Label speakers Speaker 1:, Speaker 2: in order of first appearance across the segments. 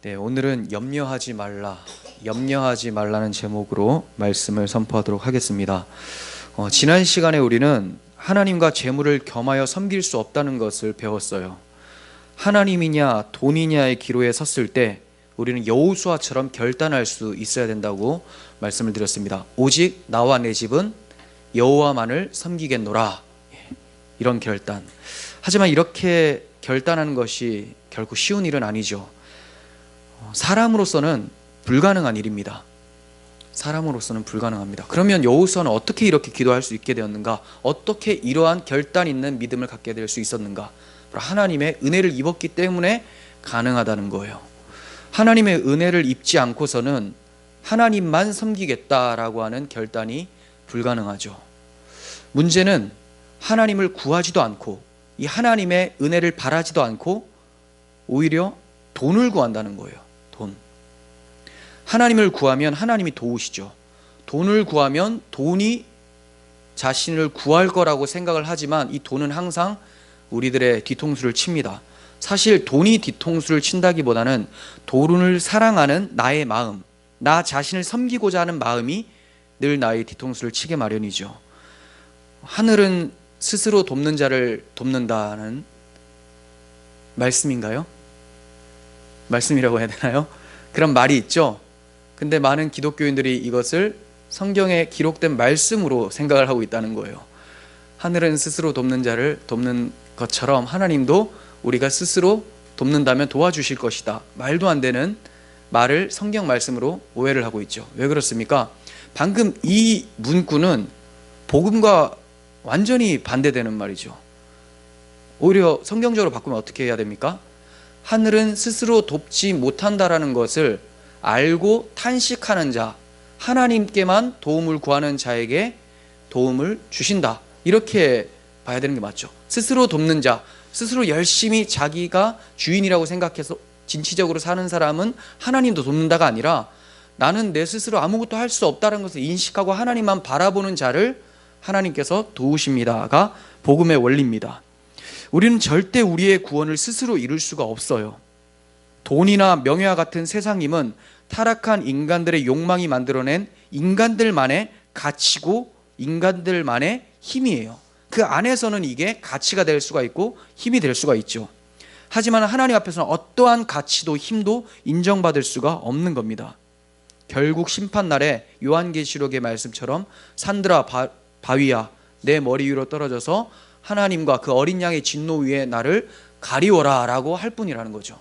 Speaker 1: 네, 오늘은 염려하지 말라는 제목으로 말씀을 선포하도록 하겠습니다. 지난 시간에 우리는 하나님과 재물을 겸하여 섬길 수 없다는 것을 배웠어요. 하나님이냐 돈이냐의 기로에 섰을 때 우리는 여호수아처럼 결단할 수 있어야 된다고 말씀을 드렸습니다. 오직 나와 내 집은 여호와만을 섬기겠노라, 이런 결단. 하지만 이렇게 결단하는 것이 결코 쉬운 일은 아니죠. 사람으로서는 불가능한 일입니다. 사람으로서는 불가능합니다. 그러면 여호수아는 어떻게 이렇게 기도할 수 있게 되었는가? 어떻게 이러한 결단 있는 믿음을 갖게 될 수 있었는가? 하나님의 은혜를 입었기 때문에 가능하다는 거예요. 하나님의 은혜를 입지 않고서는 하나님만 섬기겠다라고 하는 결단이 불가능하죠. 문제는 하나님을 구하지도 않고 이 하나님의 은혜를 바라지도 않고 오히려 돈을 구한다는 거예요. 돈. 하나님을 구하면 하나님이 도우시죠. 돈을 구하면 돈이 자신을 구할 거라고 생각을 하지만 이 돈은 항상 우리들의 뒤통수를 칩니다. 사실 돈이 뒤통수를 친다기보다는 돈을 사랑하는 나의 마음, 나 자신을 섬기고자 하는 마음이 늘 나의 뒤통수를 치게 마련이죠. 하늘은 스스로 돕는 자를 돕는다는 말씀인가요? 말씀이라고 해야 되나요? 그런 말이 있죠. 근데 많은 기독교인들이 이것을 성경에 기록된 말씀으로 생각을 하고 있다는 거예요. 하늘은 스스로 돕는 자를 돕는 것처럼 하나님도 우리가 스스로 돕는다면 도와주실 것이다, 말도 안 되는 말을 성경 말씀으로 오해를 하고 있죠. 왜 그렇습니까? 방금 이 문구는 복음과 완전히 반대되는 말이죠. 오히려 성경적으로 바꾸면 어떻게 해야 됩니까? 하늘은 스스로 돕지 못한다라는 것을 알고 탄식하는 자, 하나님께만 도움을 구하는 자에게 도움을 주신다, 이렇게 봐야 되는 게 맞죠. 스스로 돕는 자, 스스로 열심히 자기가 주인이라고 생각해서 진취적으로 사는 사람은 하나님도 돕는다가 아니라 나는 내 스스로 아무것도 할 수 없다는 것을 인식하고 하나님만 바라보는 자를 하나님께서 도우십니다가 복음의 원리입니다. 우리는 절대 우리의 구원을 스스로 이룰 수가 없어요. 돈이나 명예와 같은 세상임은 타락한 인간들의 욕망이 만들어낸 인간들만의 가치고 인간들만의 힘이에요. 그 안에서는 이게 가치가 될 수가 있고 힘이 될 수가 있죠. 하지만 하나님 앞에서는 어떠한 가치도 힘도 인정받을 수가 없는 겁니다. 결국 심판날에 요한계시록의 말씀처럼 산들아 바위야 내 머리 위로 떨어져서 하나님과 그 어린 양의 진노 위에 나를 가리워라 라고 할 뿐이라는 거죠.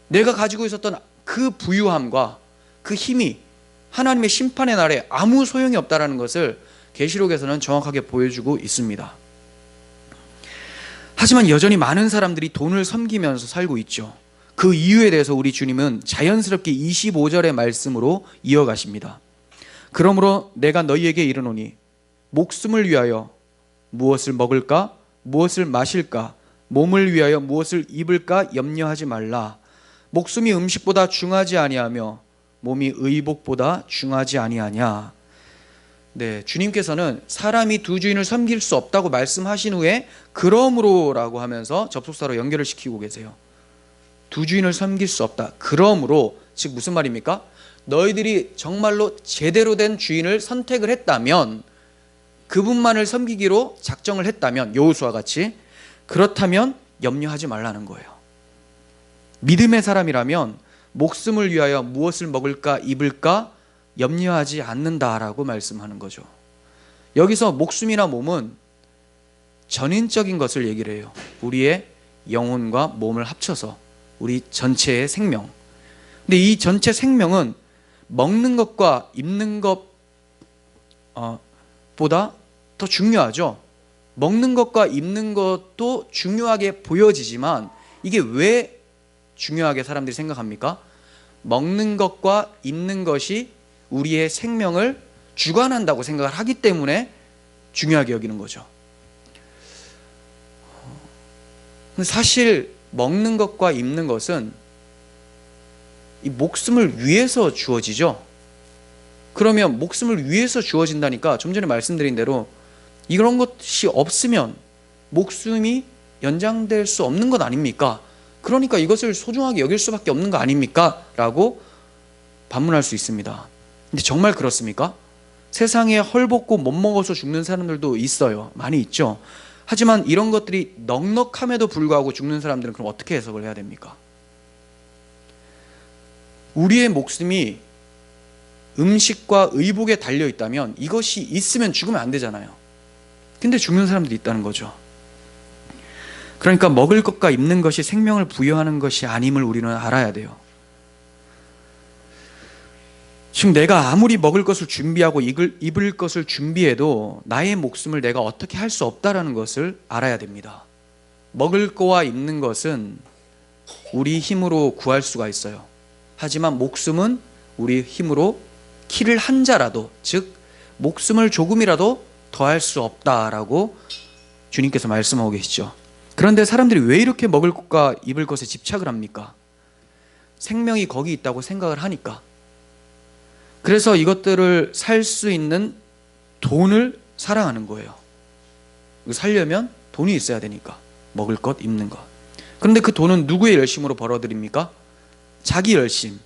Speaker 1: 내가 가지고 있었던 그 부유함과 그 힘이 하나님의 심판의 날에 아무 소용이 없다는 것을 계시록에서는 정확하게 보여주고 있습니다. 하지만 여전히 많은 사람들이 돈을 섬기면서 살고 있죠. 그 이유에 대해서 우리 주님은 자연스럽게 25절의 말씀으로 이어가십니다. 그러므로 내가 너희에게 이르노니 목숨을 위하여 무엇을 먹을까? 무엇을 마실까? 몸을 위하여 무엇을 입을까? 염려하지 말라. 목숨이 음식보다 중하지 아니하며 몸이 의복보다 중하지 아니하냐. 네, 주님께서는 사람이 두 주인을 섬길 수 없다고 말씀하신 후에 그러므로라고 하면서 접속사로 연결을 시키고 계세요. 두 주인을 섬길 수 없다. 그러므로, 즉 무슨 말입니까? 너희들이 정말로 제대로 된 주인을 선택을 했다면, 그분만을 섬기기로 작정을 했다면, 여호수아 같이, 그렇다면 염려하지 말라는 거예요. 믿음의 사람이라면 목숨을 위하여 무엇을 먹을까 입을까 염려하지 않는다라고 말씀하는 거죠. 여기서 목숨이나 몸은 전인적인 것을 얘기를 해요. 우리의 영혼과 몸을 합쳐서 우리 전체의 생명. 근데 이 전체 생명은 먹는 것과 입는 것보다 더 중요하죠. 먹는 것과 입는 것도 중요하게 보여지지만 이게 왜 중요하게 사람들이 생각합니까? 먹는 것과 입는 것이 우리의 생명을 주관한다고 생각을 하기 때문에 중요하게 여기는 거죠. 사실 먹는 것과 입는 것은 이 목숨을 위해서 주어지죠. 그러면 목숨을 위해서 주어진다니까 좀 전에 말씀드린 대로 이런 것이 없으면 목숨이 연장될 수 없는 것 아닙니까? 그러니까 이것을 소중하게 여길 수밖에 없는 거 아닙니까? 라고 반문할 수 있습니다. 근데 정말 그렇습니까? 세상에 헐벗고 못 먹어서 죽는 사람들도 있어요. 많이 있죠. 하지만 이런 것들이 넉넉함에도 불구하고 죽는 사람들은 그럼 어떻게 해석을 해야 됩니까? 우리의 목숨이 음식과 의복에 달려 있다면 이것이 있으면 죽으면 안 되잖아요. 근데 죽는 사람들이 있다는 거죠. 그러니까 먹을 것과 입는 것이 생명을 부여하는 것이 아님을 우리는 알아야 돼요. 지금 내가 아무리 먹을 것을 준비하고 입을 것을 준비해도 나의 목숨을 내가 어떻게 할 수 없다는 것을 알아야 됩니다. 먹을 거와 입는 것은 우리 힘으로 구할 수가 있어요. 하지만 목숨은 우리 힘으로 키를 한 자라도, 즉 목숨을 조금이라도 더할 수 없다라고 주님께서 말씀하고 계시죠. 그런데 사람들이 왜 이렇게 먹을 것과 입을 것에 집착을 합니까? 생명이 거기 있다고 생각을 하니까. 그래서 이것들을 살 수 있는 돈을 사랑하는 거예요. 살려면 돈이 있어야 되니까. 먹을 것, 입는 것. 그런데 그 돈은 누구의 열심으로 벌어들입니까? 자기 열심.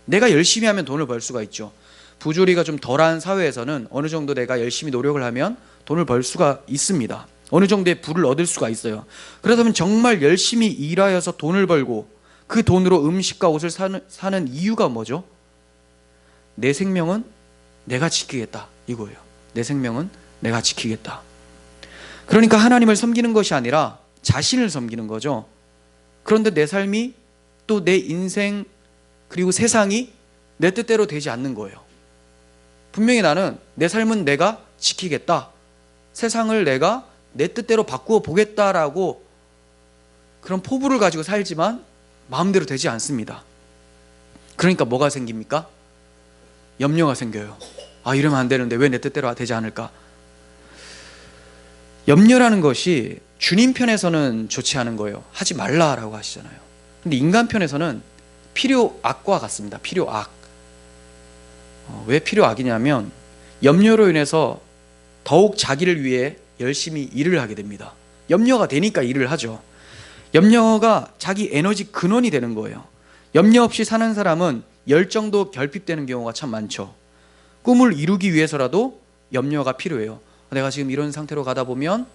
Speaker 1: 내가 열심히 하면 돈을 벌 수가 있죠. 부조리가 좀 덜한 사회에서는 어느 정도 내가 열심히 노력을 하면 돈을 벌 수가 있습니다. 어느 정도의 부를 얻을 수가 있어요. 그렇다면 정말 열심히 일하여서 돈을 벌고 그 돈으로 음식과 옷을 사는 이유가 뭐죠? 내 생명은 내가 지키겠다, 이거예요. 내 생명은 내가 지키겠다. 그러니까 하나님을 섬기는 것이 아니라 자신을 섬기는 거죠. 그런데 내 삶이 또 내 인생 그리고 세상이 내 뜻대로 되지 않는 거예요. 분명히 나는 내 삶은 내가 지키겠다, 세상을 내가 내 뜻대로 바꾸어 보겠다라고 그런 포부를 가지고 살지만 마음대로 되지 않습니다. 그러니까 뭐가 생깁니까? 염려가 생겨요. 아, 이러면 안 되는데 왜 내 뜻대로 되지 않을까? 염려라는 것이 주님 편에서는 좋지 않은 거예요. 하지 말라라고 하시잖아요. 근데 인간 편에서는 필요악과 같습니다. 필요악. 왜 필요악이냐면 염려로 인해서 더욱 자기를 위해 열심히 일을 하게 됩니다. 염려가 되니까 일을 하죠. 염려가 자기 에너지 근원이 되는 거예요. 염려 없이 사는 사람은 열정도 결핍되는 경우가 참 많죠. 꿈을 이루기 위해서라도 염려가 필요해요. 내가 지금 이런 상태로 가다 보면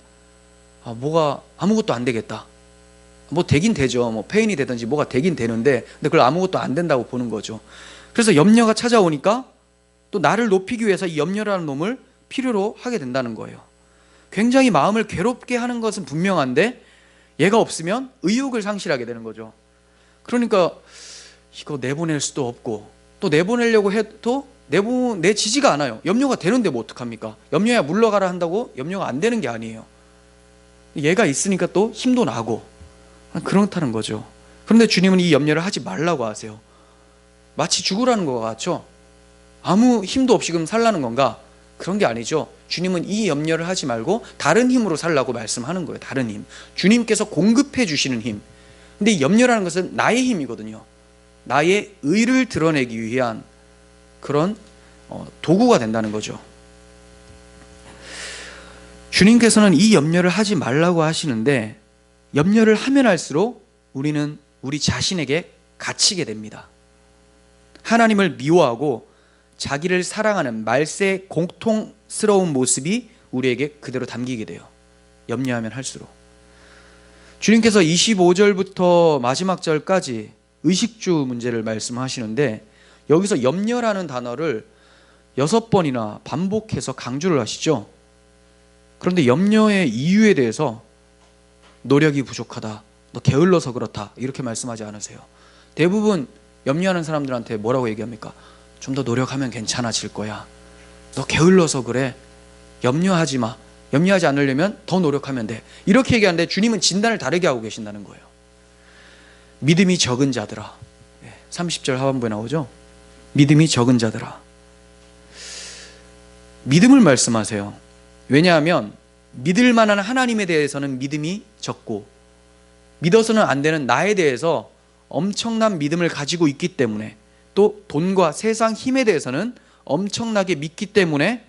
Speaker 1: 뭐가 아무것도 안 되겠다. 뭐 되긴 되죠. 뭐 페인이 되든지 뭐가 되긴 되는데, 근데 그걸 아무것도 안 된다고 보는 거죠. 그래서 염려가 찾아오니까 또 나를 높이기 위해서 이 염려라는 놈을 필요로 하게 된다는 거예요. 굉장히 마음을 괴롭게 하는 것은 분명한데 얘가 없으면 의욕을 상실하게 되는 거죠. 그러니까 이거 내보낼 수도 없고, 또 내보내려고 해도 내지지가 않아요. 염려가 되는데 뭐 어떡합니까? 염려야 물러가라 한다고 염려가 안 되는 게 아니에요. 얘가 있으니까 또 힘도 나고 그렇다는 거죠. 그런데 주님은 이 염려를 하지 말라고 하세요. 마치 죽으라는 것 같죠? 아무 힘도 없이 그럼 살라는 건가? 그런 게 아니죠. 주님은 이 염려를 하지 말고 다른 힘으로 살라고 말씀하는 거예요. 다른 힘. 주님께서 공급해 주시는 힘. 근데 이 염려라는 것은 나의 힘이거든요. 나의 의를 드러내기 위한 그런 도구가 된다는 거죠. 주님께서는 이 염려를 하지 말라고 하시는데 염려를 하면 할수록 우리는 우리 자신에게 갇히게 됩니다. 하나님을 미워하고 자기를 사랑하는 말세의 공통스러운 모습이 우리에게 그대로 담기게 돼요. 염려하면 할수록. 주님께서 25절부터 마지막 절까지 의식주 문제를 말씀하시는데 여기서 염려라는 단어를 6번이나 반복해서 강조를 하시죠. 그런데 염려의 이유에 대해서 노력이 부족하다, 너 게을러서 그렇다, 이렇게 말씀하지 않으세요. 대부분 염려하는 사람들한테 뭐라고 얘기합니까? 좀 더 노력하면 괜찮아질 거야. 너 게을러서 그래. 염려하지 마. 염려하지 않으려면 더 노력하면 돼. 이렇게 얘기하는데 주님은 진단을 다르게 하고 계신다는 거예요. 믿음이 적은 자들아. 30절 하반부에 나오죠. 믿음이 적은 자들아. 믿음을 말씀하세요. 왜냐하면 믿을 만한 하나님에 대해서는 믿음이 적고 믿어서는 안 되는 나에 대해서 엄청난 믿음을 가지고 있기 때문에, 또 돈과 세상 힘에 대해서는 엄청나게 믿기 때문에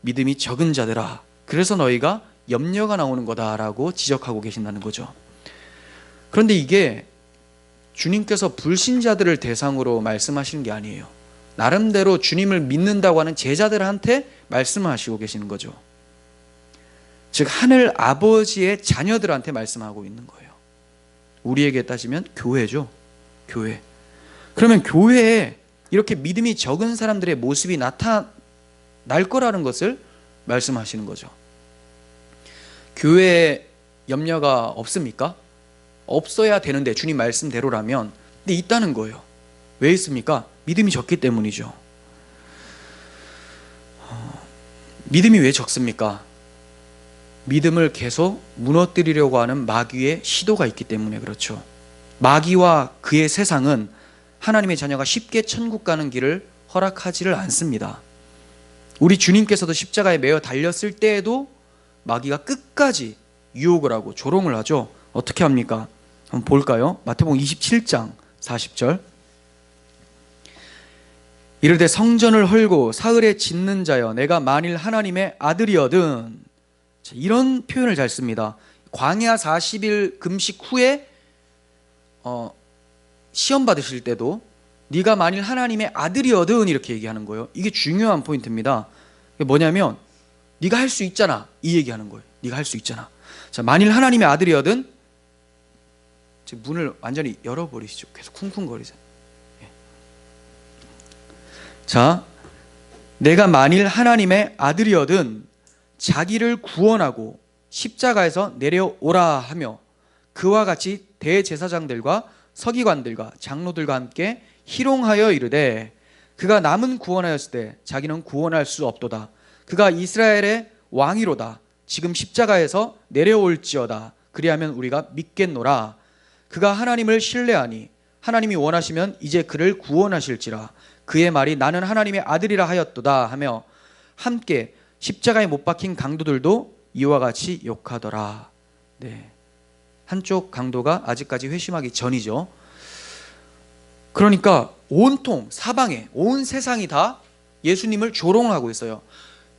Speaker 1: 믿음이 적은 자들아, 그래서 너희가 염려가 나오는 거다라고 지적하고 계신다는 거죠. 그런데 이게 주님께서 불신자들을 대상으로 말씀하시는 게 아니에요. 나름대로 주님을 믿는다고 하는 제자들한테 말씀하시고 계시는 거죠. 즉 하늘 아버지의 자녀들한테 말씀하고 있는 거예요. 우리에게 따지면 교회죠. 교회. 그러면 교회에 이렇게 믿음이 적은 사람들의 모습이 나타날 거라는 것을 말씀하시는 거죠. 교회에 염려가 없습니까? 없어야 되는데 주님 말씀대로라면. 근데 있다는 거예요. 왜 있습니까? 믿음이 적기 때문이죠. 믿음이 왜 적습니까? 믿음을 계속 무너뜨리려고 하는 마귀의 시도가 있기 때문에 그렇죠. 마귀와 그의 세상은 하나님의 자녀가 쉽게 천국 가는 길을 허락하지를 않습니다. 우리 주님께서도 십자가에 매어 달렸을 때에도 마귀가 끝까지 유혹을 하고 조롱을 하죠. 어떻게 합니까? 한번 볼까요? 마태복음 27장 40절. 이르되 성전을 헐고 사흘에 짓는 자여 내가 만일 하나님의 아들이거든. 이런 표현을 잘 씁니다. 광야 40일 금식 후에 시험 받으실 때도 네가 만일 하나님의 아들이거든 이렇게 얘기하는 거예요. 이게 중요한 포인트입니다. 이게 뭐냐면 네가 할 수 있잖아 이 얘기하는 거예요. 네가 할 수 있잖아. 자, 만일 하나님의 아들이거든. 지금 문을 완전히 열어버리시죠. 계속 쿵쿵거리세요. 자, 내가 만일 하나님의 아들이거든 자기를 구원하고 십자가에서 내려오라 하며 그와 같이 대제사장들과 서기관들과 장로들과 함께 희롱하여 이르되 그가 남은 구원하였을 때 자기는 구원할 수 없도다. 그가 이스라엘의 왕이로다. 지금 십자가에서 내려올지어다. 그리하면 우리가 믿겠노라. 그가 하나님을 신뢰하니 하나님이 원하시면 이제 그를 구원하실지라. 그의 말이 나는 하나님의 아들이라 하였도다 하며 함께 십자가에 못 박힌 강도들도 이와 같이 욕하더라. 네. 한쪽 강도가 아직까지 회심하기 전이죠. 그러니까 온통 사방에 온 세상이 다 예수님을 조롱하고 있어요.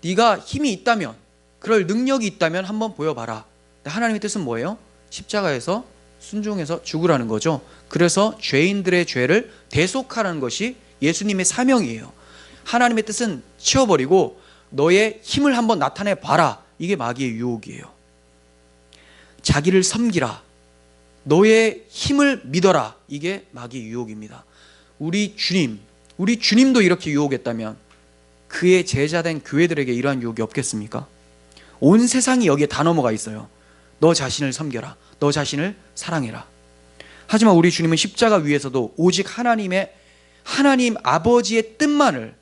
Speaker 1: 네가 힘이 있다면, 그럴 능력이 있다면 한번 보여봐라. 하나님의 뜻은 뭐예요? 십자가에서 순종해서 죽으라는 거죠. 그래서 죄인들의 죄를 대속하라는 것이 예수님의 사명이에요. 하나님의 뜻은 치워버리고 너의 힘을 한번 나타내 봐라. 이게 마귀의 유혹이에요. 자기를 섬기라. 너의 힘을 믿어라. 이게 마귀의 유혹입니다. 우리 주님도 이렇게 유혹했다면 그의 제자된 교회들에게 이러한 유혹이 없겠습니까? 온 세상이 여기에 다 넘어가 있어요. 너 자신을 섬겨라. 너 자신을 사랑해라. 하지만 우리 주님은 십자가 위에서도 오직 하나님 아버지의 뜻만을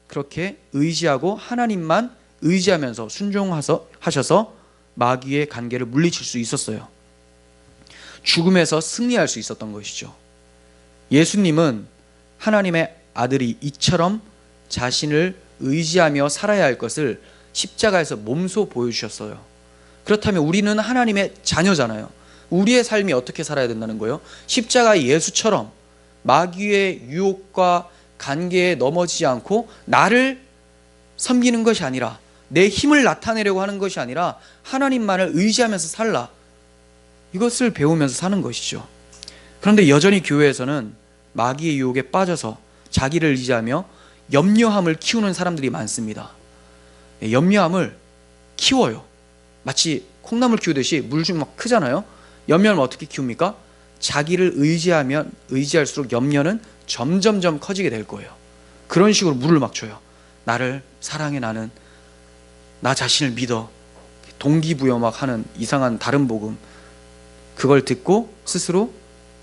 Speaker 1: 그렇게 의지하고 하나님만 의지하면서 순종하셔서 마귀의 관계를 물리칠 수 있었어요. 죽음에서 승리할 수 있었던 것이죠. 예수님은 하나님의 아들이 이처럼 자신을 의지하며 살아야 할 것을 십자가에서 몸소 보여주셨어요. 그렇다면 우리는 하나님의 자녀잖아요. 우리의 삶이 어떻게 살아야 된다는 거예요? 십자가의 예수처럼 마귀의 유혹과 관계에 넘어지지 않고 나를 섬기는 것이 아니라 내 힘을 나타내려고 하는 것이 아니라 하나님만을 의지하면서 살라. 이것을 배우면서 사는 것이죠. 그런데 여전히 교회에서는 마귀의 유혹에 빠져서 자기를 의지하며 염려함을 키우는 사람들이 많습니다. 염려함을 키워요. 마치 콩나물 키우듯이 물 좀 막 크잖아요. 염려는 어떻게 키웁니까? 자기를 의지할수록 염려는 점점점 커지게 될 거예요. 그런 식으로 물을 막 줘요. 나를 사랑해. 나는 나 자신을 믿어. 동기부여 막 하는 이상한 다른 복음, 그걸 듣고 스스로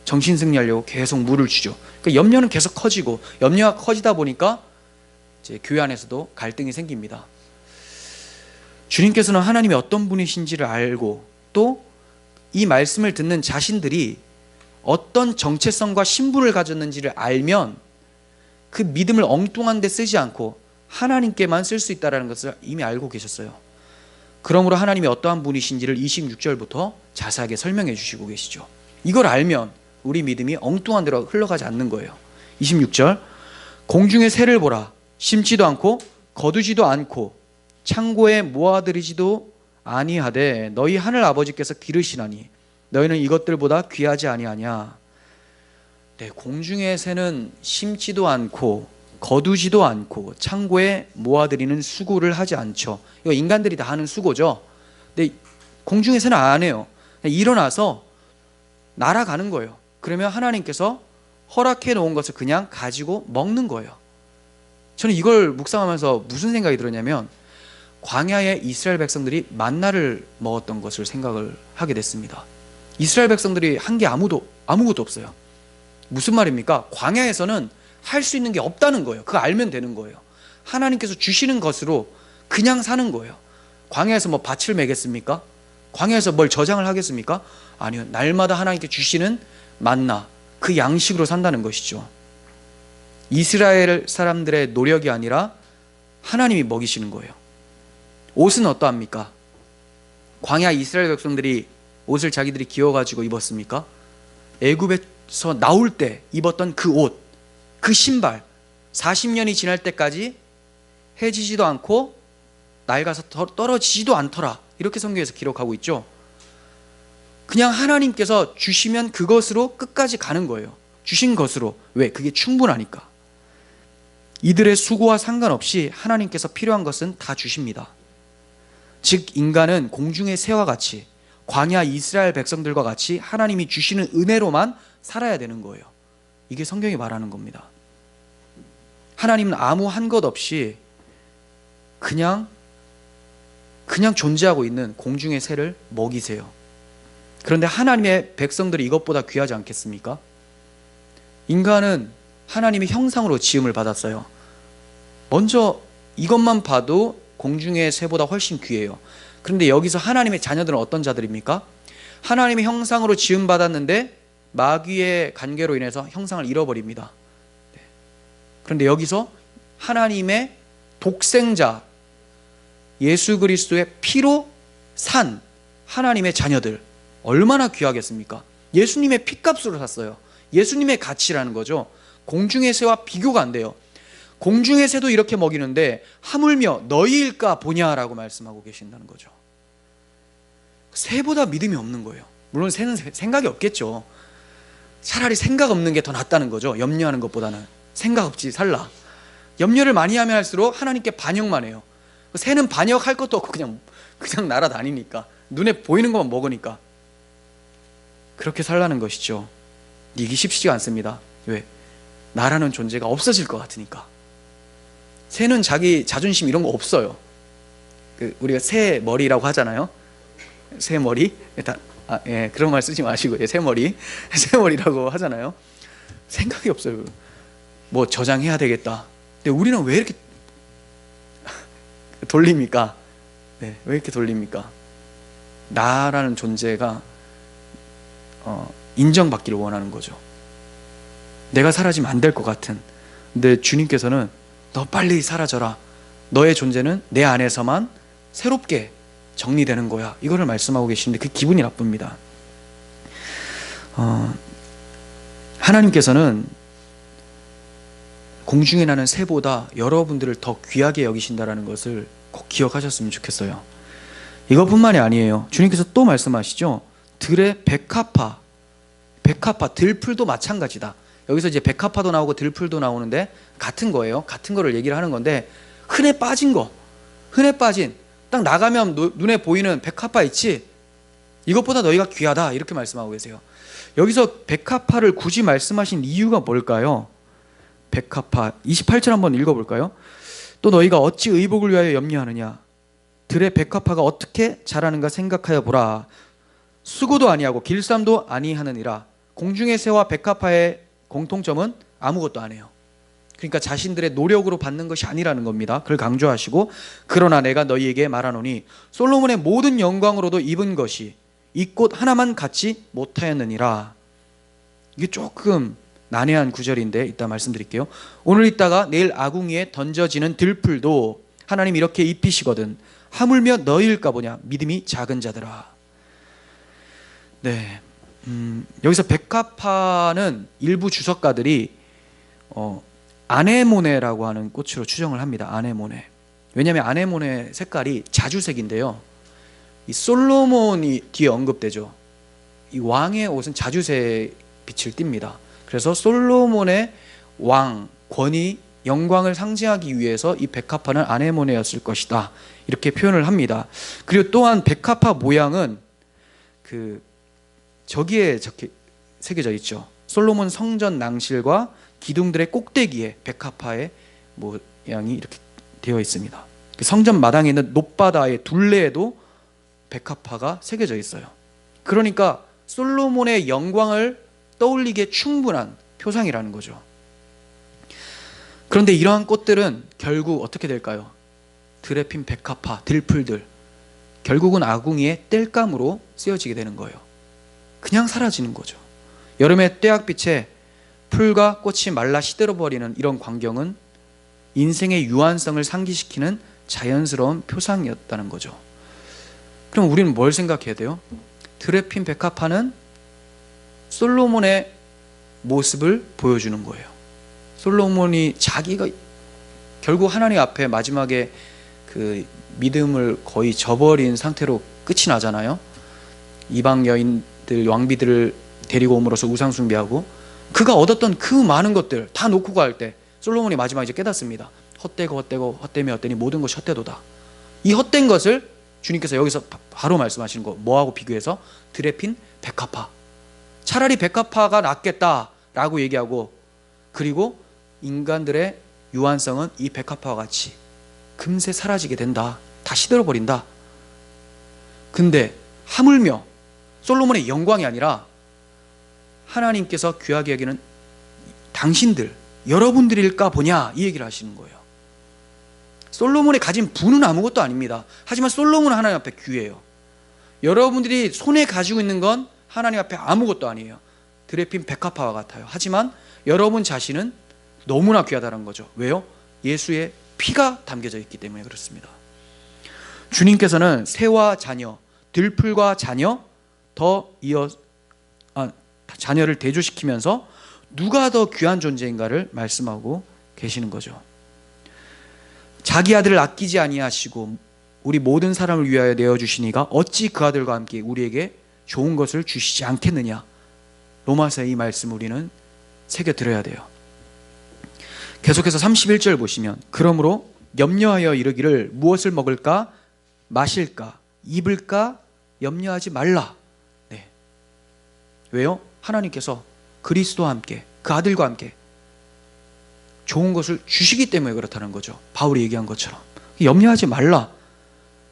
Speaker 1: 정신승리하려고 계속 물을 주죠. 그러니까 염려는 계속 커지고, 염려가 커지다 보니까 이제 교회 안에서도 갈등이 생깁니다. 주님께서는 하나님이 어떤 분이신지를 알고 또 이 말씀을 듣는 자신들이 어떤 정체성과 신분을 가졌는지를 알면 그 믿음을 엉뚱한 데 쓰지 않고 하나님께만 쓸 수 있다는 것을 이미 알고 계셨어요. 그러므로 하나님이 어떠한 분이신지를 26절부터 자세하게 설명해 주시고 계시죠. 이걸 알면 우리 믿음이 엉뚱한 데로 흘러가지 않는 거예요. 26절, 공중의 새를 보라. 심지도 않고 거두지도 않고 창고에 모아들이지도 아니하되 너희 하늘 아버지께서 기르시나니 너희는 이것들보다 귀하지 아니하냐. 네, 공중의 새는 심지도 않고 거두지도 않고 창고에 모아들이는 수고를 하지 않죠. 이거 인간들이 다 하는 수고죠. 근데 공중의 새는 안 해요. 일어나서 날아가는 거예요. 그러면 하나님께서 허락해 놓은 것을 그냥 가지고 먹는 거예요. 저는 이걸 묵상하면서 무슨 생각이 들었냐면, 광야의 이스라엘 백성들이 만나를 먹었던 것을 생각을 하게 됐습니다. 이스라엘 백성들이 한 게 아무것도 없어요. 무슨 말입니까? 광야에서는 할 수 있는 게 없다는 거예요. 그거 알면 되는 거예요. 하나님께서 주시는 것으로 그냥 사는 거예요. 광야에서 뭐 밭을 매겠습니까? 광야에서 뭘 저장을 하겠습니까? 아니요. 날마다 하나님께 주시는 만나, 그 양식으로 산다는 것이죠. 이스라엘 사람들의 노력이 아니라 하나님이 먹이시는 거예요. 옷은 어떠합니까? 광야 이스라엘 백성들이 옷을 자기들이 기어가지고 입었습니까? 애굽에서 나올 때 입었던 그 옷, 그 신발, 40년이 지날 때까지 해지지도 않고 낡아서 떨어지지도 않더라, 이렇게 성경에서 기록하고 있죠. 그냥 하나님께서 주시면 그것으로 끝까지 가는 거예요. 주신 것으로. 왜? 그게 충분하니까. 이들의 수고와 상관없이 하나님께서 필요한 것은 다 주십니다. 즉 인간은 공중의 새와 같이, 광야 이스라엘 백성들과 같이 하나님이 주시는 은혜로만 살아야 되는 거예요. 이게 성경이 말하는 겁니다. 하나님은 아무 한 것 없이 그냥 존재하고 있는 공중의 새를 먹이세요. 그런데 하나님의 백성들이 이것보다 귀하지 않겠습니까? 인간은 하나님의 형상으로 지음을 받았어요. 먼저 이것만 봐도 공중의 새보다 훨씬 귀해요. 그런데 여기서 하나님의 자녀들은 어떤 자들입니까? 하나님의 형상으로 지음 받았는데 마귀의 관계로 인해서 형상을 잃어버립니다. 그런데 여기서 하나님의 독생자 예수 그리스도의 피로 산 하나님의 자녀들, 얼마나 귀하겠습니까? 예수님의 피값으로 샀어요. 예수님의 가치라는 거죠. 공중의 새와 비교가 안 돼요. 공중의 새도 이렇게 먹이는데 하물며 너희일까 보냐라고 말씀하고 계신다는 거죠. 새보다 믿음이 없는 거예요. 물론 새는 생각이 없겠죠. 차라리 생각 없는 게 더 낫다는 거죠. 염려하는 것보다는. 생각 없지 살라. 염려를 많이 하면 할수록 하나님께 반역만 해요. 새는 반역할 것도 없고 그냥 날아다니니까, 눈에 보이는 것만 먹으니까 그렇게 살라는 것이죠. 이게 쉽지가 않습니다. 왜? 나라는 존재가 없어질 것 같으니까. 새는 자기 자존심 이런 거 없어요. 우리가 새 머리라고 하잖아요. 새 머리. 그런 말 쓰지 마시고, 새 머리라고 하잖아요. 생각이 없어요. 뭐 저장해야 되겠다. 근데 우리는 왜 이렇게 돌립니까? 왜 이렇게 돌립니까? 나라는 존재가 인정받기를 원하는 거죠. 내가 사라지면 안 될 것 같은. 근데 주님께서는 너 빨리 사라져라. 너의 존재는 내 안에서만 새롭게 정리되는 거야. 이거를 말씀하고 계시는데 그 기분이 나쁩니다. 하나님께서는 공중에 나는 새보다 여러분들을 더 귀하게 여기신다는 것을 꼭 기억하셨으면 좋겠어요. 이것뿐만이 아니에요. 주님께서 또 말씀하시죠. 들의 백합화, 들풀도 마찬가지다. 여기서 이제 백합화도 나오고 들풀도 나오는데 같은 거예요. 같은 거를 얘기를 하는 건데, 흔해 빠진 딱 나가면 눈에 보이는 백합화 있지? 이것보다 너희가 귀하다, 이렇게 말씀하고 계세요. 여기서 백합화를 굳이 말씀하신 이유가 뭘까요? 백합화 28절 한번 읽어볼까요? 또 너희가 어찌 의복을 위하여 염려하느냐? 들의 백합화가 어떻게 자라는가 생각하여 보라. 수고도 아니하고 길쌈도 아니하느니라. 공중의 새와 백합화의 공통점은 아무것도 안 해요. 그러니까 자신들의 노력으로 받는 것이 아니라는 겁니다. 그걸 강조하시고, 그러나 내가 너희에게 말하노니 솔로몬의 모든 영광으로도 입은 것이 이 꽃 하나만 갖지 못하였느니라. 이게 조금 난해한 구절인데 이따 말씀드릴게요. 오늘 있다가 내일 아궁이에 던져지는 들풀도 하나님 이렇게 입히시거든 하물며 너희일까 보냐 믿음이 작은 자들아. 네, 여기서 백합화는 일부 주석가들이 아네모네라고 하는 꽃으로 추정을 합니다. 아네모네. 왜냐하면 아네모네 색깔이 자주색인데요, 이 솔로몬이 뒤에 언급되죠. 이 왕의 옷은 자주색 빛을 띱니다. 그래서 솔로몬의 왕, 권위, 영광을 상징하기 위해서 이 백합화는 아네모네였을 것이다, 이렇게 표현을 합니다. 그리고 또한 백합화 모양은 저기에 새겨져 있죠. 솔로몬 성전 낭실과 기둥들의 꼭대기에 백합화의 모양이 이렇게 되어 있습니다. 성전 마당에 있는 높바다의 둘레에도 백합화가 새겨져 있어요. 그러니까 솔로몬의 영광을 떠올리기에 충분한 표상이라는 거죠. 그런데 이러한 꽃들은 결국 어떻게 될까요? 들에 핀 백합화, 들풀들, 결국은 아궁이의 땔감으로 쓰여지게 되는 거예요. 그냥 사라지는 거죠. 여름의 떼약빛에 풀과 꽃이 말라 시들어버리는 이런 광경은 인생의 유한성을 상기시키는 자연스러운 표상이었다는 거죠. 그럼 우리는 뭘 생각해야 돼요? 들에 핀 백합화는 솔로몬의 모습을 보여주는 거예요. 솔로몬이 자기가 결국 하나님 앞에 마지막에 그 믿음을 거의 저버린 상태로 끝이 나잖아요. 이방 여인들, 왕비들을 데리고 옴으로써 우상 숭배하고 그가 얻었던 그 많은 것들 다 놓고 갈 때 솔로몬이 마지막에 이제 깨닫습니다. 헛되니 모든 것이 헛되도다. 이 헛된 것을 주님께서 여기서 바로 말씀하시는 거, 뭐하고 비교해서? 들에 핀 백합화. 차라리 백합화가 낫겠다라고 얘기하고, 그리고 인간들의 유한성은 이 백합화와 같이 금세 사라지게 된다, 다 시들어버린다. 근데 하물며 솔로몬의 영광이 아니라 하나님께서 귀하게 여기는 당신들, 여러분들일까 보냐, 이 얘기를 하시는 거예요. 솔로몬이 가진 부는 아무것도 아닙니다. 하지만 솔로몬은 하나님 앞에 귀해요. 여러분들이 손에 가지고 있는 건 하나님 앞에 아무것도 아니에요. 들에 핀 백합화와 같아요. 하지만 여러분 자신은 너무나 귀하다는 거죠. 왜요? 예수의 피가 담겨져 있기 때문에 그렇습니다. 주님께서는 새와 자녀, 들풀과 자녀 자녀를 대조시키면서 누가 더 귀한 존재인가를 말씀하고 계시는 거죠. 자기 아들을 아끼지 아니하시고 우리 모든 사람을 위하여 내어주시니가 어찌 그 아들과 함께 우리에게 좋은 것을 주시지 않겠느냐. 로마서의 이 말씀 우리는 새겨들어야 돼요. 계속해서 31절 보시면, 그러므로 염려하여 이르기를 무엇을 먹을까 마실까 입을까 염려하지 말라. 네. 왜요? 하나님께서 그리스도와 함께, 그 아들과 함께 좋은 것을 주시기 때문에 그렇다는 거죠. 바울이 얘기한 것처럼 염려하지 말라.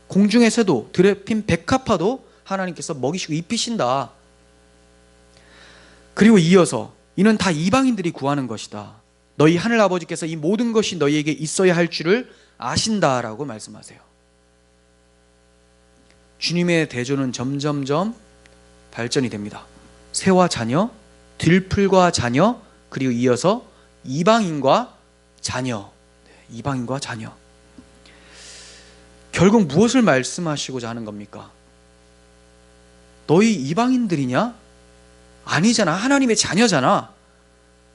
Speaker 1: 공중의 새도 들에 핀 백합화도 하나님께서 먹이시고 입히신다. 그리고 이어서 이는 다 이방인들이 구하는 것이다. 너희 하늘 아버지께서 이 모든 것이 너희에게 있어야 할 줄을 아신다라고 말씀하세요. 주님의 대조는 점점점 발전이 됩니다. 새와 자녀, 들풀과 자녀, 그리고 이어서 이방인과 자녀. 이방인과 자녀. 결국 무엇을 말씀하시고자 하는 겁니까? 너희 이방인들이냐? 아니잖아. 하나님의 자녀잖아.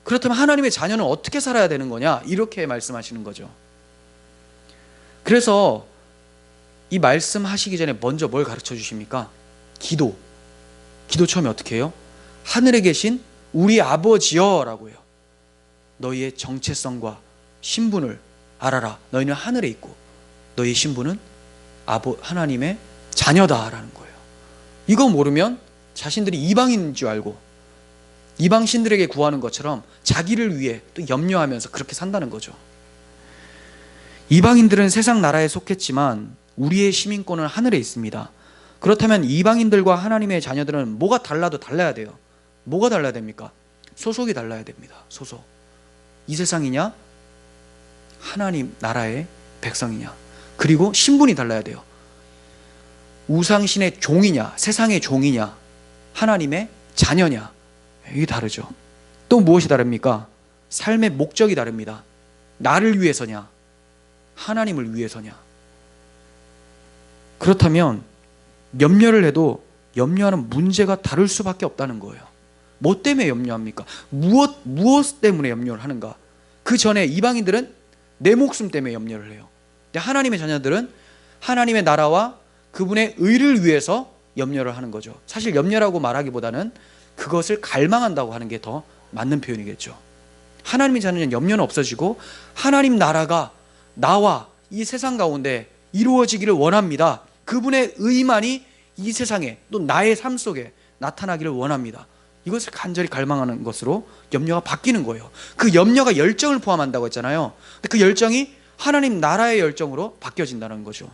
Speaker 1: 그렇다면 하나님의 자녀는 어떻게 살아야 되는 거냐? 이렇게 말씀하시는 거죠. 그래서 이 말씀하시기 전에 먼저 뭘 가르쳐 주십니까? 기도 처음에 어떻게 해요? 하늘에 계신 우리 아버지여 라고 해요. 너희의 정체성과 신분을 알아라. 너희는 하늘에 있고 너희의 신분은 하나님의 자녀다라는 거예요. 이거 모르면 자신들이 이방인인 줄 알고 이방 신들에게 구하는 것처럼 자기를 위해 또 염려하면서 그렇게 산다는 거죠. 이방인들은 세상 나라에 속했지만 우리의 시민권은 하늘에 있습니다. 그렇다면 이방인들과 하나님의 자녀들은 뭐가 달라도 달라야 돼요. 뭐가 달라야 됩니까? 소속이 달라야 됩니다. 소속. 이 세상이냐? 하나님 나라의 백성이냐? 그리고 신분이 달라야 돼요. 우상신의 종이냐? 세상의 종이냐? 하나님의 자녀냐? 이게 다르죠. 또 무엇이 다릅니까? 삶의 목적이 다릅니다. 나를 위해서냐? 하나님을 위해서냐? 그렇다면 염려를 해도 염려하는 문제가 다를 수밖에 없다는 거예요. 뭐 때문에 염려합니까? 무엇 때문에 염려를 하는가? 그 전에 이방인들은 내 목숨 때문에 염려를 해요. 근데 하나님의 자녀들은 하나님의 나라와 그분의 의를 위해서 염려를 하는 거죠. 사실 염려라고 말하기보다는 그것을 갈망한다고 하는 게 더 맞는 표현이겠죠. 하나님의 자녀는 염려는 없어지고 하나님 나라가 나와 이 세상 가운데 이루어지기를 원합니다. 그분의 의만이 이 세상에 또 나의 삶 속에 나타나기를 원합니다. 이것을 간절히 갈망하는 것으로 염려가 바뀌는 거예요. 그 염려가 열정을 포함한다고 했잖아요. 근데 그 열정이 하나님 나라의 열정으로 바뀌어진다는 거죠.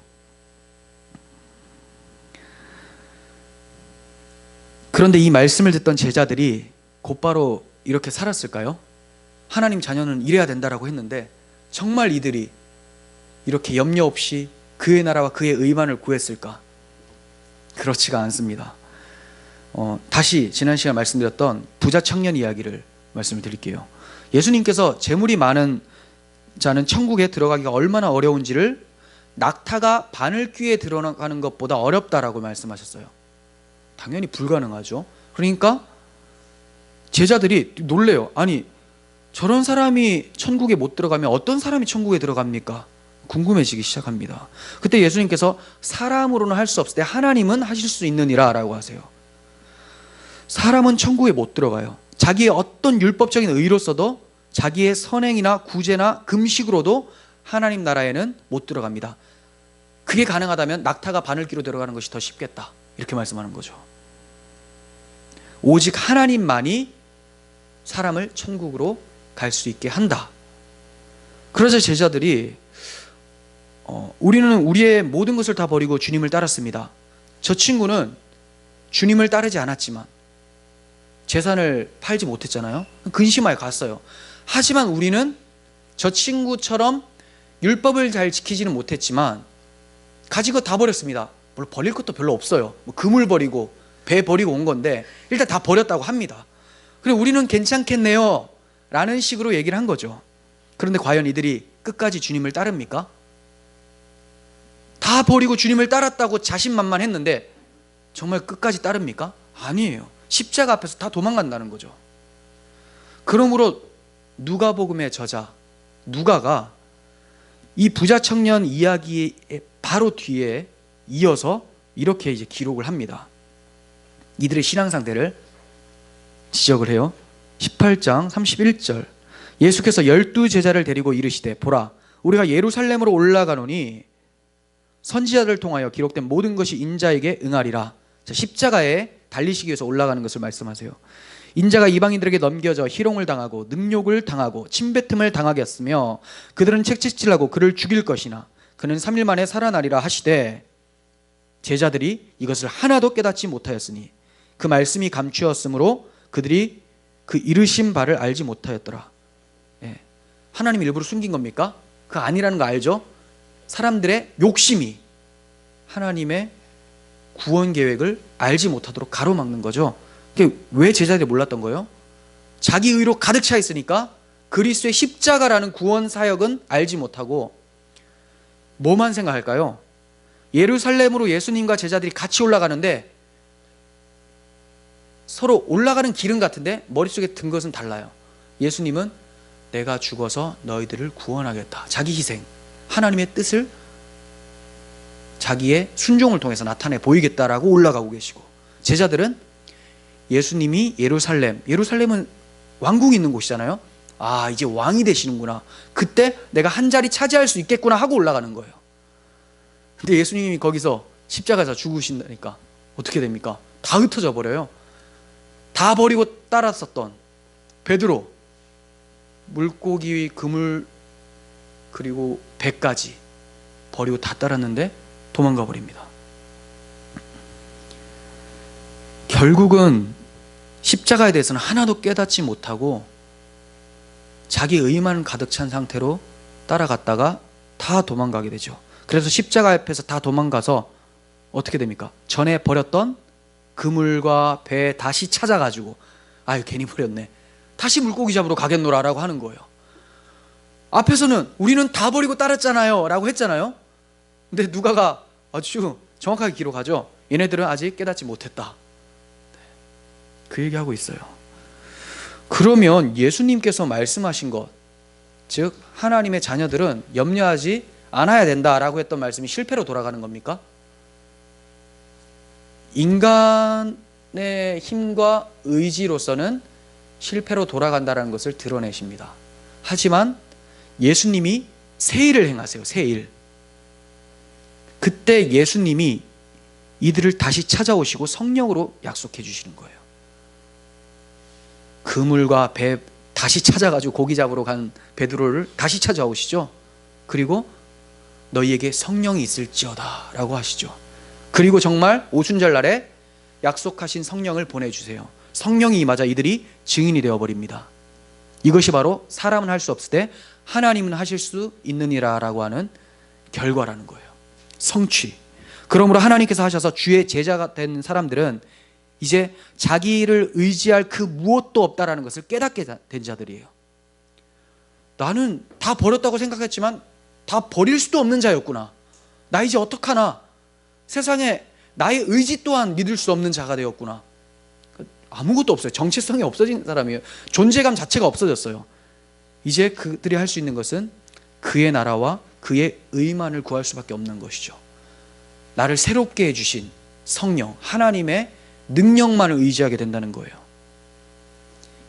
Speaker 1: 그런데 이 말씀을 듣던 제자들이 곧바로 이렇게 살았을까요? 하나님 자녀는 이래야 된다라고 했는데 정말 이들이 이렇게 염려 없이 그의 나라와 그의 의만을 구했을까? 그렇지가 않습니다. 다시 지난 시간 말씀드렸던 부자 청년 이야기를 말씀을 드릴게요. 예수님께서 재물이 많은 자는 천국에 들어가기가 얼마나 어려운지를 낙타가 바늘귀에 들어가는 것보다 어렵다라고 말씀하셨어요. 당연히 불가능하죠. 그러니까 제자들이 놀래요. 아니, 저런 사람이 천국에 못 들어가면 어떤 사람이 천국에 들어갑니까? 궁금해지기 시작합니다. 그때 예수님께서 사람으로는 할 수 없을 때 하나님은 하실 수 있느니라 라고 하세요. 사람은 천국에 못 들어가요. 자기의 어떤 율법적인 의로서도, 자기의 선행이나 구제나 금식으로도 하나님 나라에는 못 들어갑니다. 그게 가능하다면 낙타가 바늘귀로 들어가는 것이 더 쉽겠다, 이렇게 말씀하는 거죠. 오직 하나님만이 사람을 천국으로 갈 수 있게 한다. 그러자 제자들이 우리는 우리의 모든 것을 다 버리고 주님을 따랐습니다. 저 친구는 주님을 따르지 않았지만 재산을 팔지 못했잖아요. 근심하여 갔어요. 하지만 우리는 저 친구처럼 율법을 잘 지키지는 못했지만 가진 거 다 버렸습니다. 물론 버릴 것도 별로 없어요. 뭐 금을 버리고 배 버리고 온 건데 일단 다 버렸다고 합니다. 그리고 우리는 괜찮겠네요 라는 식으로 얘기를 한 거죠. 그런데 과연 이들이 끝까지 주님을 따릅니까? 다 버리고 주님을 따랐다고 자신만만했는데 정말 끝까지 따릅니까? 아니에요. 십자가 앞에서 다 도망간다는 거죠. 그러므로 누가복음의 저자 누가가 이 부자 청년 이야기의 바로 뒤에 이어서 이렇게 이제 기록을 합니다. 이들의 신앙 상태를 지적을 해요. 18장 31절, 예수께서 12제자를 데리고 이르시되 보라, 우리가 예루살렘으로 올라가노니 선지자들을 통하여 기록된 모든 것이 인자에게 응하리라. 자, 십자가에 달리시기 위해서 올라가는 것을 말씀하세요. 인자가 이방인들에게 넘겨져 희롱을 당하고 능욕을 당하고 침뱉음을 당하겠으며 그들은 채찍질하고 그를 죽일 것이나 그는 3일 만에 살아나리라 하시되 제자들이 이것을 하나도 깨닫지 못하였으니 그 말씀이 감추었으므로 그들이 그 이르신 바를 알지 못하였더라. 예. 하나님 일부러 숨긴 겁니까? 그거 아니라는 거 알죠? 사람들의 욕심이 하나님의 구원 계획을 알지 못하도록 가로막는 거죠. 왜 제자들이 몰랐던 거예요? 자기 의로 가득 차 있으니까 그리스도의 십자가라는 구원 사역은 알지 못하고 뭐만 생각할까요? 예루살렘으로 예수님과 제자들이 같이 올라가는데 서로 올라가는 길은 같은데 머릿속에 든 것은 달라요. 예수님은 내가 죽어서 너희들을 구원하겠다. 자기 희생, 하나님의 뜻을 자기의 순종을 통해서 나타내 보이겠다라고 올라가고 계시고, 제자들은 예수님이 예루살렘은 왕궁이 있는 곳이잖아요. 아, 이제 왕이 되시는구나, 그때 내가 한 자리 차지할 수 있겠구나 하고 올라가는 거예요. 근데 예수님이 거기서 십자가에서 죽으신다니까 어떻게 됩니까? 다 흩어져 버려요. 다 버리고 따랐었던 베드로, 물고기, 그물, 그리고 배까지 버리고 다 따랐는데 도망가 버립니다. 결국은 십자가에 대해서는 하나도 깨닫지 못하고 자기 의만 가득 찬 상태로 따라갔다가 다 도망가게 되죠. 그래서 십자가 앞에서 다 도망가서 어떻게 됩니까? 전에 버렸던 그물과 배 다시 찾아가지고 아유 괜히 버렸네, 다시 물고기 잡으러 가겠노라 라고 하는 거예요. 앞에서는 우리는 다 버리고 따랐잖아요 라고 했잖아요. 근데 누가가 아주 정확하게 기록하죠. 얘네들은 아직 깨닫지 못했다, 그 얘기하고 있어요. 그러면 예수님께서 말씀하신 것, 즉 하나님의 자녀들은 염려하지 않아야 된다라고 했던 말씀이 실패로 돌아가는 겁니까? 인간의 힘과 의지로서는 실패로 돌아간다는 것을 드러내십니다. 하지만 예수님이 새 일을 행하세요. 새 일. 그때 예수님이 이들을 다시 찾아오시고 성령으로 약속해 주시는 거예요. 그물과 배 다시 찾아가지고 고기 잡으러 간 베드로를 다시 찾아오시죠. 그리고 너희에게 성령이 있을지어다 라고 하시죠. 그리고 정말 오순절날에 약속하신 성령을 보내주세요. 성령이 임하자 이들이 증인이 되어버립니다. 이것이 바로 사람은 할 수 없을 때 하나님은 하실 수 있느니라 라고 하는 결과라는 거예요. 성취. 그러므로 하나님께서 하셔서 주의 제자가 된 사람들은 이제 자기를 의지할 그 무엇도 없다라는 것을 깨닫게 된 자들이에요. 나는 다 버렸다고 생각했지만 다 버릴 수도 없는 자였구나. 나 이제 어떡하나. 세상에 나의 의지 또한 믿을 수 없는 자가 되었구나. 아무것도 없어요. 정체성이 없어진 사람이에요. 존재감 자체가 없어졌어요. 이제 그들이 할 수 있는 것은 그의 나라와 그의 의만을 구할 수밖에 없는 것이죠. 나를 새롭게 해주신 성령, 하나님의 능력만을 의지하게 된다는 거예요.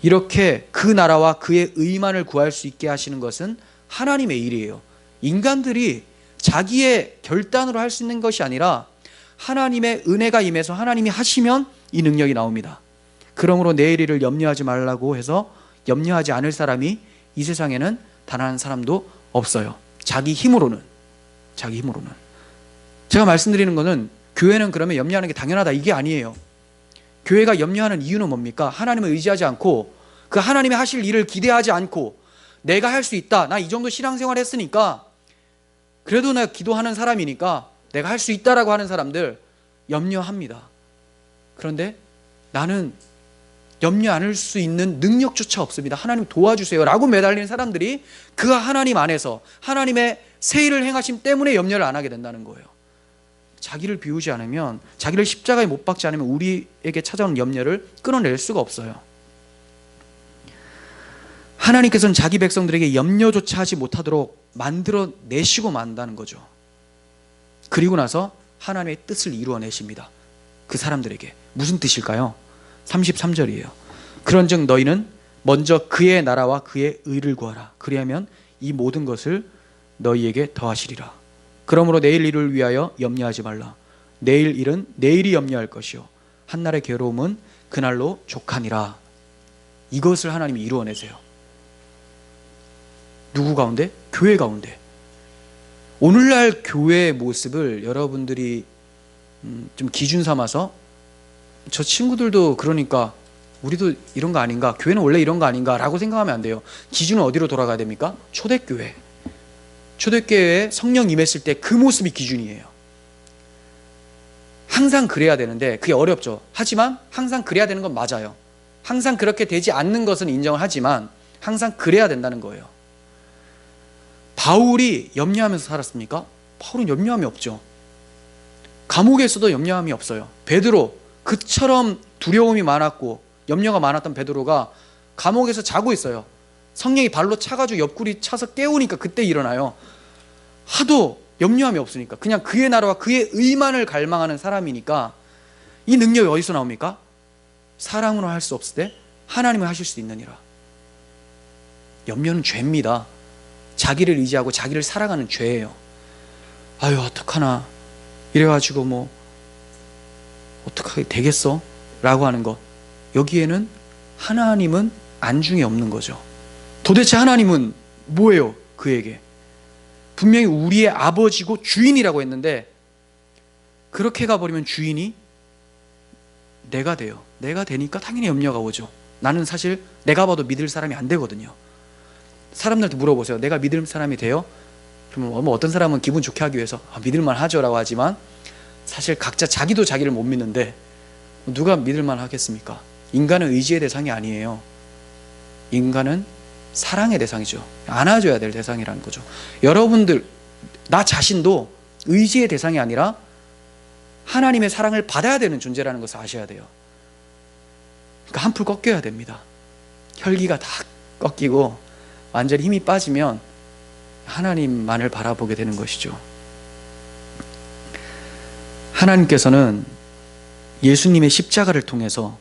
Speaker 1: 이렇게 그 나라와 그의 의만을 구할 수 있게 하시는 것은 하나님의 일이에요. 인간들이 자기의 결단으로 할 수 있는 것이 아니라 하나님의 은혜가 임해서 하나님이 하시면 이 능력이 나옵니다. 그러므로 내일 일을 염려하지 말라고 해서 염려하지 않을 사람이 이 세상에는 단 한 사람도 없어요. 자기 힘으로는. 제가 말씀드리는 것은 교회는 그러면 염려하는 게 당연하다 이게 아니에요. 교회가 염려하는 이유는 뭡니까? 하나님을 의지하지 않고 그 하나님이 하실 일을 기대하지 않고 내가 할 수 있다. 나 이 정도 신앙생활 했으니까 그래도 내가 기도하는 사람이니까 내가 할 수 있다라고 하는 사람들 염려합니다. 그런데 나는 염려 않을 수 있는 능력조차 없습니다. 하나님 도와주세요 라고 매달리는 사람들이 그 하나님 안에서 하나님의 새 일을 행하심 때문에 염려를 안 하게 된다는 거예요. 자기를 비우지 않으면, 자기를 십자가에 못 박지 않으면 우리에게 찾아오는 염려를 끊어낼 수가 없어요. 하나님께서는 자기 백성들에게 염려조차 하지 못하도록 만들어내시고 만다는 거죠. 그리고 나서 하나님의 뜻을 이루어내십니다. 그 사람들에게. 무슨 뜻일까요? 33절이에요. 그런즉 너희는 먼저 그의 나라와 그의 의를 구하라. 그리하면 이 모든 것을 너희에게 더하시리라. 그러므로 내일 일을 위하여 염려하지 말라. 내일 일은 내일이 염려할 것이요 한날의 괴로움은 그날로 족하니라. 이것을 하나님이 이루어내세요. 누구 가운데? 교회 가운데. 오늘날 교회의 모습을 여러분들이 좀 기준 삼아서 저 친구들도 그러니까 우리도 이런 거 아닌가? 교회는 원래 이런 거 아닌가? 라고 생각하면 안 돼요. 기준은 어디로 돌아가야 됩니까? 초대교회. 초대교회에 성령 임했을 때 그 모습이 기준이에요. 항상 그래야 되는데 그게 어렵죠. 하지만 항상 그래야 되는 건 맞아요. 항상 그렇게 되지 않는 것은 인정을 하지만 항상 그래야 된다는 거예요. 바울이 염려하면서 살았습니까? 바울은 염려함이 없죠. 감옥에서도 염려함이 없어요. 베드로, 그처럼 두려움이 많았고 염려가 많았던 베드로가 감옥에서 자고 있어요. 성령이 발로 차가지고 옆구리 차서 깨우니까 그때 일어나요. 하도 염려함이 없으니까 그냥 그의 나라와 그의 의만을 갈망하는 사람이니까 이 능력이 어디서 나옵니까? 사람으로 할 수 없을 때 하나님을 하실 수 있느니라. 염려는 죄입니다. 자기를 의지하고 자기를 살아가는 죄예요. 아유 어떡하나 이래가지고 뭐 어떡하게 되겠어? 라고 하는 것. 여기에는 하나님은 안중에 없는 거죠. 도대체 하나님은 뭐예요? 그에게 분명히 우리의 아버지고 주인이라고 했는데 그렇게 가버리면 주인이 내가 돼요. 내가 되니까 당연히 염려가 오죠. 나는 사실 내가 봐도 믿을 사람이 안 되거든요. 사람들한테 물어보세요. 내가 믿을 사람이 돼요? 그러면 어떤 사람은 기분 좋게 하기 위해서 믿을만 하죠 라고 하지만 사실 각자 자기도 자기를 못 믿는데 누가 믿을만 하겠습니까? 인간은 의지의 대상이 아니에요. 인간은 사랑의 대상이죠. 안아줘야 될 대상이라는 거죠. 여러분들, 나 자신도 의지의 대상이 아니라 하나님의 사랑을 받아야 되는 존재라는 것을 아셔야 돼요. 그러니까 한풀 꺾여야 됩니다. 혈기가 다 꺾이고 완전히 힘이 빠지면 하나님만을 바라보게 되는 것이죠. 하나님께서는 예수님의 십자가를 통해서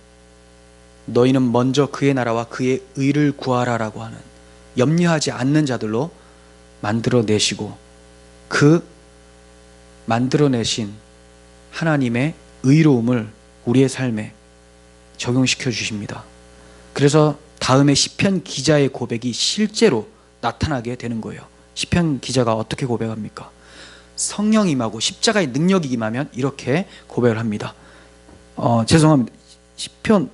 Speaker 1: 너희는 먼저 그의 나라와 그의 의를 구하라라고 하는, 염려하지 않는 자들로 만들어내시고 그 만들어내신 하나님의 의로움을 우리의 삶에 적용시켜 주십니다. 그래서 다음에 시편 기자의 고백이 실제로 나타나게 되는 거예요. 시편 기자가 어떻게 고백합니까? 성령이 임하고 십자가의 능력이 임하면 이렇게 고백을 합니다. 죄송합니다. 시편이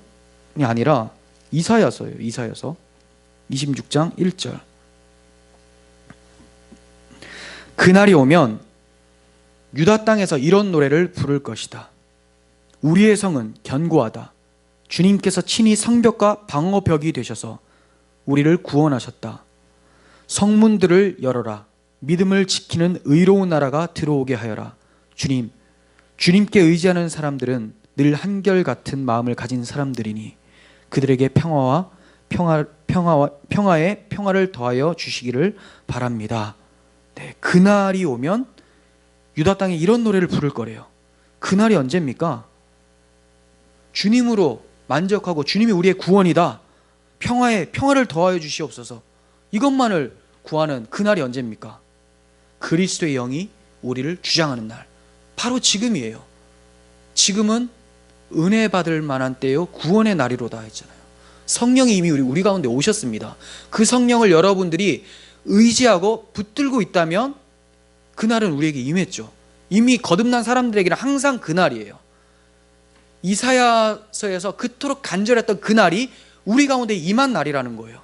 Speaker 1: 아니라 이사야서예요. 이사야서 26장 1절. 그날이 오면 유다 땅에서 이런 노래를 부를 것이다. 우리의 성은 견고하다. 주님께서 친히 성벽과 방어벽이 되셔서 우리를 구원하셨다. 성문들을 열어라. 믿음을 지키는 의로운 나라가 들어오게 하여라. 주님께 의지하는 사람들은 늘 한결같은 마음을 가진 사람들이니 그들에게 평화의 평화를 더하여 주시기를 바랍니다. 네, 그날이 오면 유다 땅에 이런 노래를 부를 거래요. 그날이 언제입니까? 주님으로 만족하고 주님이 우리의 구원이다. 평화를 더하여 주시옵소서. 이것만을 구하는 그날이 언제입니까? 그리스도의 영이 우리를 주장하는 날. 바로 지금이에요. 지금은 은혜 받을 만한 때요 구원의 날이로다 했잖아요. 성령이 이미 우리 가운데 오셨습니다. 그 성령을 여러분들이 의지하고 붙들고 있다면 그날은 우리에게 임했죠. 이미 거듭난 사람들에게는 항상 그날이에요. 이사야서에서 그토록 간절했던 그날이 우리 가운데 임한 날이라는 거예요.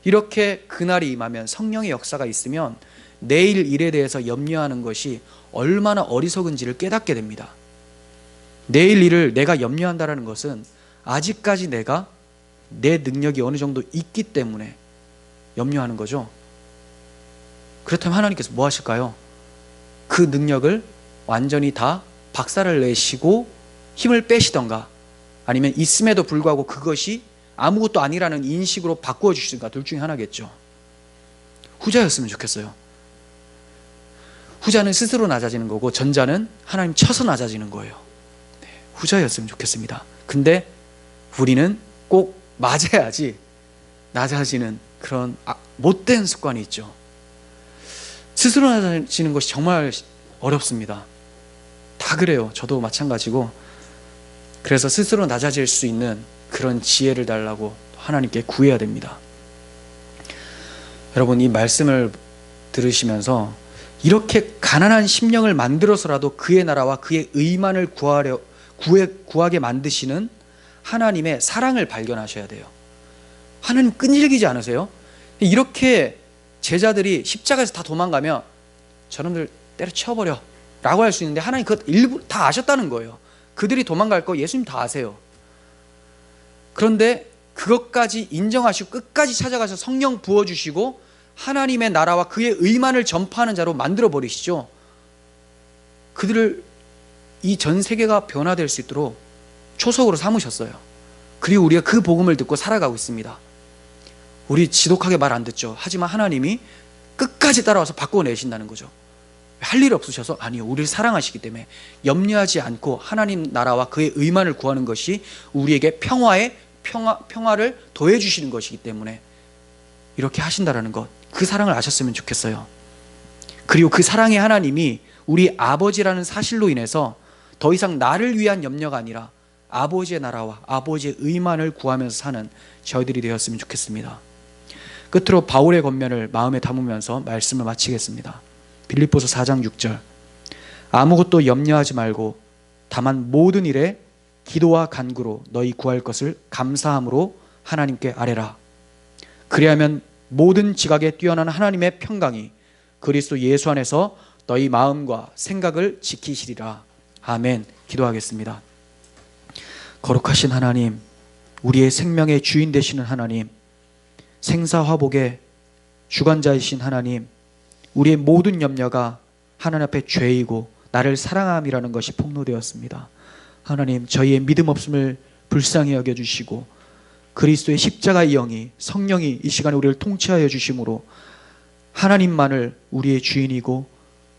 Speaker 1: 이렇게 그날이 임하면, 성령의 역사가 있으면 내일 일에 대해서 염려하는 것이 얼마나 어리석은지를 깨닫게 됩니다. 내일 일을 내가 염려한다는 것은 아직까지 내가 내 능력이 어느 정도 있기 때문에 염려하는 거죠. 그렇다면 하나님께서 뭐 하실까요? 그 능력을 완전히 다 박살을 내시고 힘을 빼시던가, 아니면 있음에도 불구하고 그것이 아무것도 아니라는 인식으로 바꾸어 주시든가, 둘 중에 하나겠죠. 후자였으면 좋겠어요. 후자는 스스로 낮아지는 거고 전자는 하나님 쳐서 낮아지는 거예요. 네, 후자였으면 좋겠습니다. 근데 우리는 꼭 맞아야지 낮아지는 그런 못된 습관이 있죠. 스스로 낮아지는 것이 정말 어렵습니다. 다 그래요. 저도 마찬가지고. 그래서 스스로 낮아질 수 있는 그런 지혜를 달라고 하나님께 구해야 됩니다. 여러분, 이 말씀을 들으시면서 이렇게 가난한 심령을 만들어서라도 그의 나라와 그의 의만을 구하게 만드시는 하나님의 사랑을 발견하셔야 돼요. 하나님 끈질기지 않으세요? 이렇게 제자들이 십자가에서 다 도망가면 저놈들 때려치워버려 라고 할 수 있는데, 하나님 그것 일부 다 아셨다는 거예요. 그들이 도망갈 거 예수님 다 아세요. 그런데 그것까지 인정하시고 끝까지 찾아가서 성령 부어주시고 하나님의 나라와 그의 의만을 전파하는 자로 만들어 버리시죠. 그들을 이 전 세계가 변화될 수 있도록 초석으로 삼으셨어요. 그리고 우리가 그 복음을 듣고 살아가고 있습니다. 우리 지독하게 말 안 듣죠. 하지만 하나님이 끝까지 따라와서 바꿔내신다는 거죠. 할 일 없으셔서? 아니요, 우리를 사랑하시기 때문에 염려하지 않고 하나님 나라와 그의 의만을 구하는 것이 우리에게 평화를 더해 주시는 것이기 때문에 이렇게 하신다라는 것, 그 사랑을 아셨으면 좋겠어요. 그리고 그 사랑의 하나님이 우리 아버지라는 사실로 인해서 더 이상 나를 위한 염려가 아니라 아버지의 나라와 아버지의 의만을 구하면서 사는 저희들이 되었으면 좋겠습니다. 끝으로 바울의 권면을 마음에 담으면서 말씀을 마치겠습니다. 빌립보서 4장 6절. 아무것도 염려하지 말고 다만 모든 일에 기도와 간구로 너희 구할 것을 감사함으로 하나님께 아뢰라. 그리하면 모든 지각에 뛰어난 하나님의 평강이 그리스도 예수 안에서 너희 마음과 생각을 지키시리라. 아멘. 기도하겠습니다. 거룩하신 하나님, 우리의 생명의 주인 되시는 하나님, 생사화복의 주관자이신 하나님, 우리의 모든 염려가 하나님 앞에 죄이고 나를 사랑함이라는 것이 폭로되었습니다. 하나님, 저희의 믿음 없음을 불쌍히 여겨주시고 그리스도의 십자가의 영이, 성령이 이 시간에 우리를 통치하여 주심으로 하나님만을 우리의 주인이고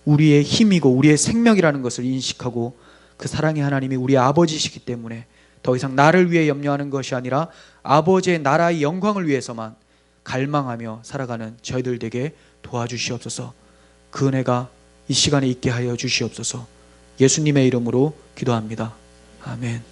Speaker 1: 우리의 힘이고 우리의 생명이라는 것을 인식하고 그 사랑의 하나님이 우리의 아버지시기 때문에 더 이상 나를 위해 염려하는 것이 아니라 아버지의 나라의 영광을 위해서만 갈망하며 살아가는 저희들 되게 도와주시옵소서. 그 은혜가 이 시간에 있게 하여 주시옵소서. 예수님의 이름으로 기도합니다. 아멘.